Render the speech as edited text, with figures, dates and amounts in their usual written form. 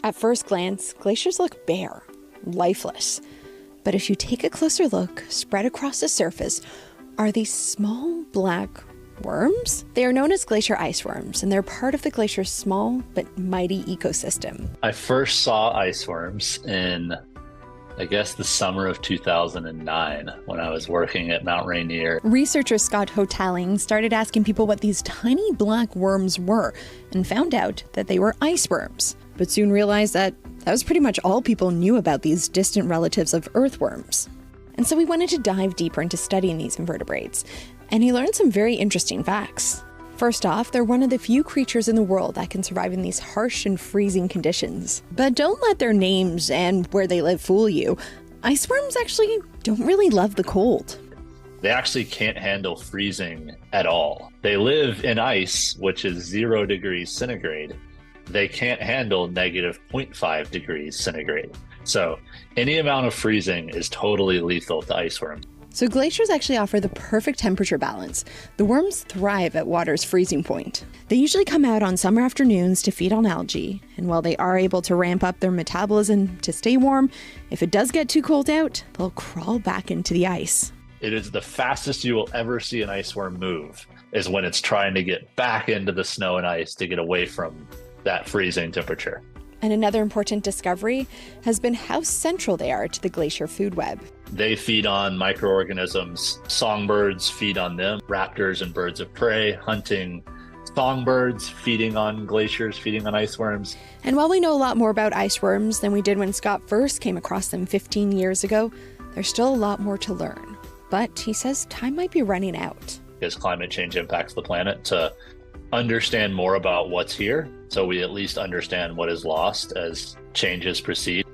At first glance, glaciers look bare, lifeless. But if you take a closer look, spread across the surface are these small black worms. They are known as glacier ice worms, and they're part of the glacier's small but mighty ecosystem. I first saw ice worms in, I guess, the summer of 2009 when I was working at Mount Rainier. Researcher Scott Hotaling started asking people what these tiny black worms were and found out that they were ice worms, but soon realized that was pretty much all people knew about these distant relatives of earthworms. And so he wanted to dive deeper into studying these invertebrates, and he learned some very interesting facts. First off, they're one of the few creatures in the world that can survive in these harsh and freezing conditions. But don't let their names and where they live fool you. Ice worms actually don't really love the cold. They actually can't handle freezing at all. They live in ice, which is 0 degrees centigrade. They can't handle negative 0.5 degrees centigrade. So any amount of freezing is totally lethal to ice worms. So glaciers actually offer the perfect temperature balance. The worms thrive at water's freezing point. They usually come out on summer afternoons to feed on algae, and while they are able to ramp up their metabolism to stay warm, if it does get too cold out, they'll crawl back into the ice. It is the fastest you will ever see an ice worm move, is when it's trying to get back into the snow and ice to get away from that freezing temperature. And another important discovery has been how central they are to the glacier food web. They feed on microorganisms. Songbirds feed on them. Raptors and birds of prey hunting songbirds, feeding on glaciers, feeding on ice worms. And while we know a lot more about ice worms than we did when Scott first came across them 15 years ago, there's still a lot more to learn. But he says time might be running out. As climate change impacts the planet, to understand more about what's here, so we at least understand what is lost as changes proceed.